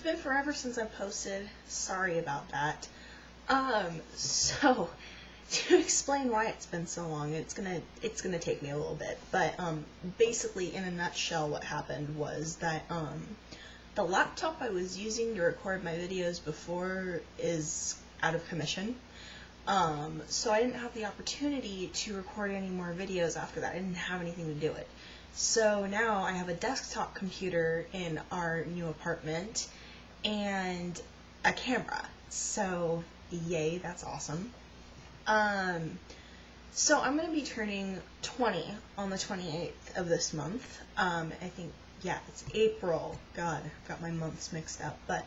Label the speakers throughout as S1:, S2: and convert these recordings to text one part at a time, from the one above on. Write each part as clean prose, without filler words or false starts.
S1: been forever since I posted. Sorry about that. So to explain why it's been so long, it's gonna take me a little bit. But basically, in a nutshell, what happened was that the laptop I was using to record my videos before is out of commission. So I didn't have the opportunity to record any more videos after that. I didn't have anything to do it. So now I have a desktop computer in our new apartment and a camera. So yay, that's awesome. So I'm going to be turning 20 on the 28th of this month. I think, yeah, it's April. God, I've got my months mixed up. But,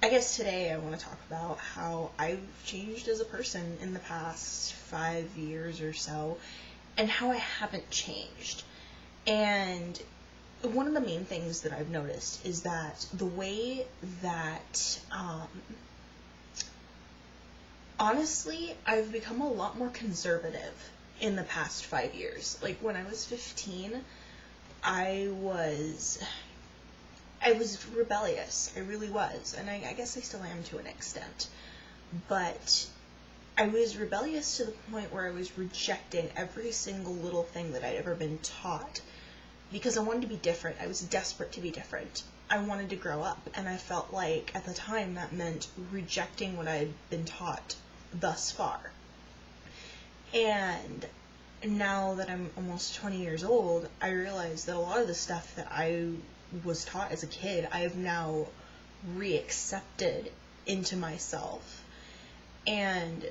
S1: I guess today I want to talk about how I've changed as a person in the past 5 years or so, and how I haven't changed. And one of the main things that I've noticed is that the way that, honestly, I've become a lot more conservative in the past 5 years. Like, when I was 15, I was rebellious. I really was. And I guess I still am to an extent. But I was rebellious to the point where I was rejecting every single little thing that I'd ever been taught. Because I wanted to be different. I was desperate to be different. I wanted to grow up. And I felt like, at the time, that meant rejecting what I had been taught thus far. And now that I'm almost 20 years old, I realize that a lot of the stuff that I was taught as a kid, I have now re-accepted into myself. And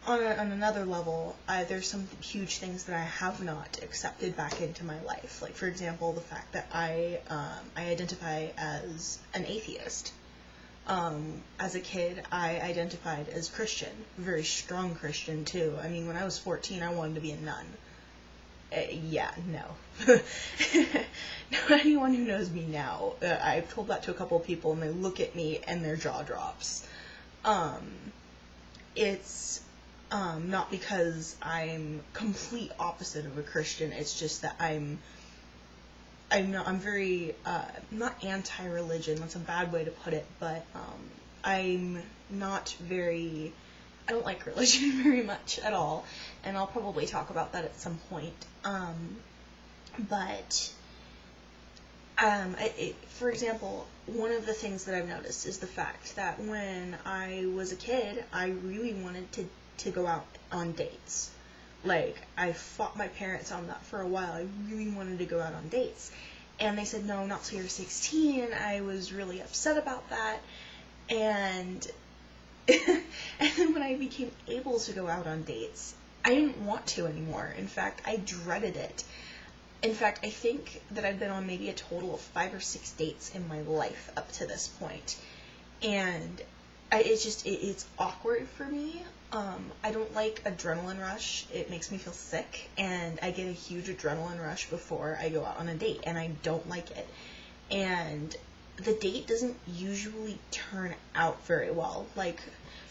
S1: on another level, there's some huge things that I have not accepted back into my life. Like, for example, the fact that I identify as an atheist. As a kid, I identified as Christian. Very strong Christian, too. I mean, when I was 14, I wanted to be a nun. Yeah, no. Anyone who knows me now, I've told that to a couple of people, and they look at me, and their jaw drops. It's not because I'm complete opposite of a Christian. It's just that I'm very, not anti-religion, that's a bad way to put it, but, I'm not very, I don't like religion very much at all, and I'll probably talk about that at some point. For example, one of the things that I've noticed is the fact that when I was a kid, I really wanted to go out on dates. Like, I fought my parents on that for a while. I really wanted to go out on dates. And they said, no, not till you're 16. I was really upset about that. And then when I became able to go out on dates, I didn't want to anymore. In fact, I dreaded it. In fact, I think that I've been on maybe a total of 5 or 6 dates in my life up to this point. And it's awkward for me. I don't like adrenaline rush. It makes me feel sick, and I get a huge adrenaline rush before I go out on a date, and I don't like it. And the date doesn't usually turn out very well. Like,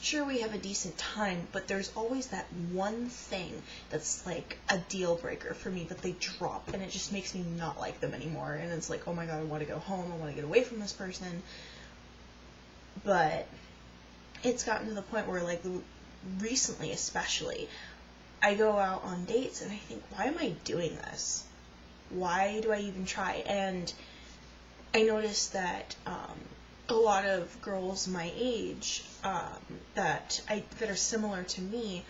S1: sure, we have a decent time, but there's always that one thing that's like a deal breaker for me that they drop, and it just makes me not like them anymore. And it's like, oh my god, I want to go home, I want to get away from this person. But it's gotten to the point where, like, recently especially, I go out on dates and I think, why am I doing this? Why do I even try? And I noticed that a lot of girls my age that are similar to me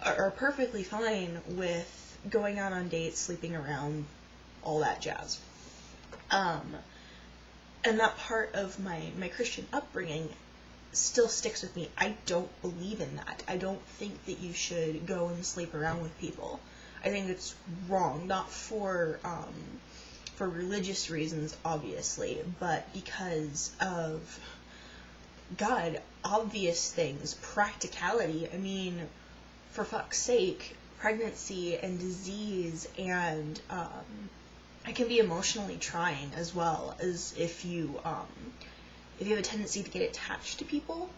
S1: are perfectly fine with going out on dates, sleeping around, all that jazz. And that part of my Christian upbringing still sticks with me. I don't believe in that. I don't think that you should go and sleep around with people. I think it's wrong, not for religious reasons, obviously, but because of, God, obvious things, practicality. I mean, for fuck's sake, pregnancy and disease and it can be emotionally trying as well, as if you have a tendency to get attached to people.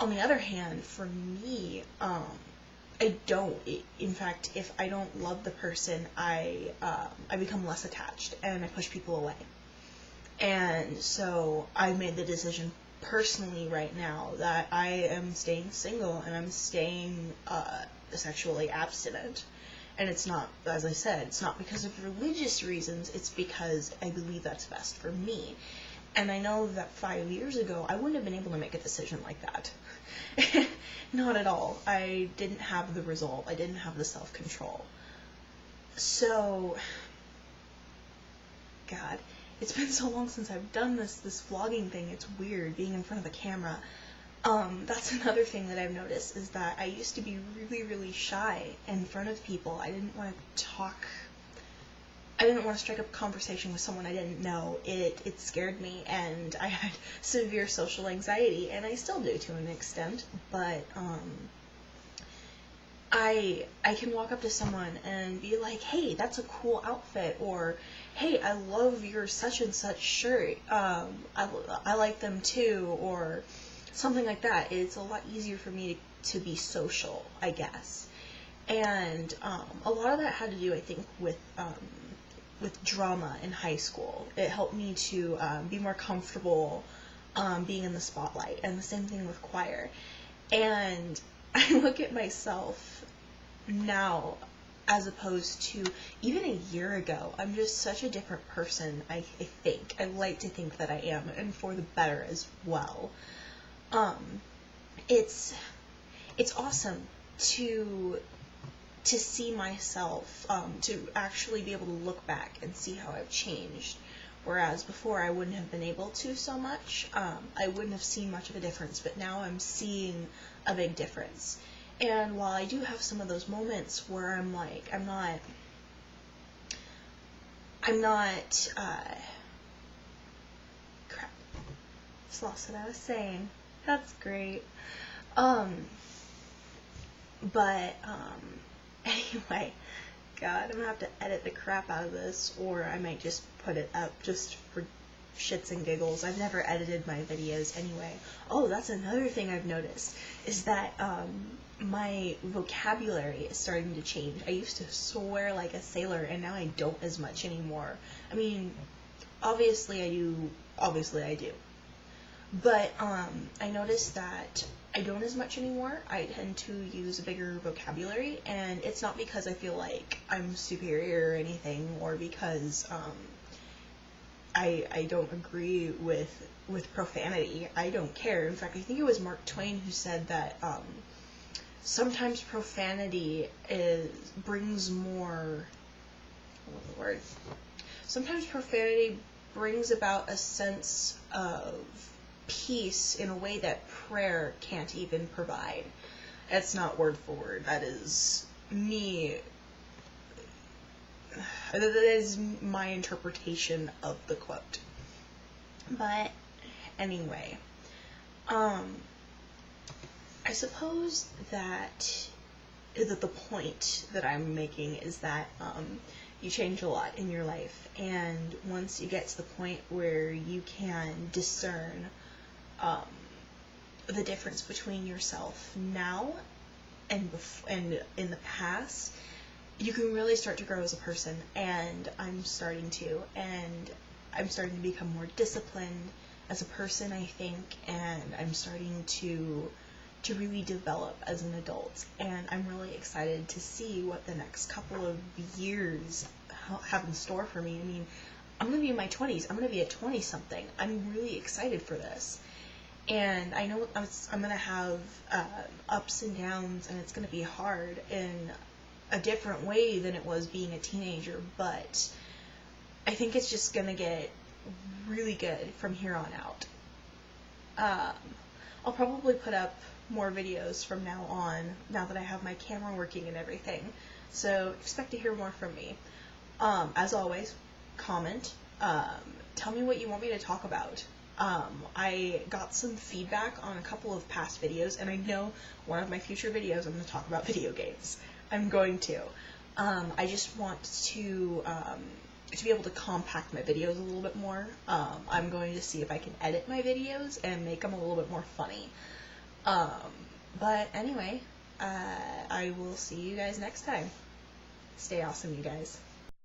S1: On the other hand, for me, I don't. In fact, if I don't love the person, I become less attached and I push people away. And so I made the decision personally right now that I am staying single and I'm staying sexually abstinent. And it's not, as I said, it's not because of religious reasons, it's because I believe that's best for me. And I know that 5 years ago, I wouldn't have been able to make a decision like that. Not at all. I didn't have the resolve. I didn't have the self-control. So, God, it's been so long since I've done this vlogging thing. It's weird being in front of the camera. That's another thing that I've noticed, is that I used to be really, really shy in front of people. I didn't want to talk. I didn't want to strike up a conversation with someone I didn't know. It scared me, and I had severe social anxiety, and I still do to an extent, but I can walk up to someone and be like, hey, that's a cool outfit, or hey, I love your such and such shirt, I like them too, or something like that. It's a lot easier for me to be social, I guess. And a lot of that had to do, I think, with drama in high school. It helped me to be more comfortable being in the spotlight, and the same thing with choir. And I look at myself now as opposed to even a year ago. I'm just such a different person, I think. I like to think that I am, and for the better as well. It's awesome to see myself, to actually be able to look back and see how I've changed. Whereas before I wouldn't have been able to so much. I wouldn't have seen much of a difference, but now I'm seeing a big difference. And while I do have some of those moments where I'm like, I'm not, crap, just lost what I was saying. That's great. Anyway, God, I'm gonna have to edit the crap out of this, or I might just put it up just for shits and giggles. I've never edited my videos anyway. Oh, that's another thing I've noticed, is that, my vocabulary is starting to change. I used to swear like a sailor, and now I don't as much anymore. I mean, obviously I do. But, I noticed that I don't as much anymore. I tend to use a bigger vocabulary, and it's not because I feel like I'm superior or anything, or because, I don't agree with profanity. I don't care. In fact, I think it was Mark Twain who said that, sometimes profanity brings more, what's the word? Sometimes profanity brings about a sense of peace in a way that prayer can't even provide. That's not word for word. That is me. That is my interpretation of the quote. But anyway, I suppose that the point that I'm making is that you change a lot in your life, and once you get to the point where you can discern the difference between yourself now and in the past, you can really start to grow as a person. And I'm starting to become more disciplined as a person, I think, and I'm starting to really develop as an adult, and I'm really excited to see what the next couple of years have in store for me. I mean, I'm going to be in my 20s. I'm going to be a 20-something. I'm really excited for this. And I know I'm going to have ups and downs, and it's going to be hard in a different way than it was being a teenager, but I think it's just going to get really good from here on out. I'll probably put up more videos from now on, now that I have my camera working and everything. So expect to hear more from me. As always, comment. Tell me what you want me to talk about. I got some feedback on a couple of past videos, and I know one of my future videos I'm going to talk about video games. I'm going to. I just want to be able to compact my videos a little bit more. I'm going to see if I can edit my videos and make them a little bit more funny. But anyway, I will see you guys next time. Stay awesome, you guys.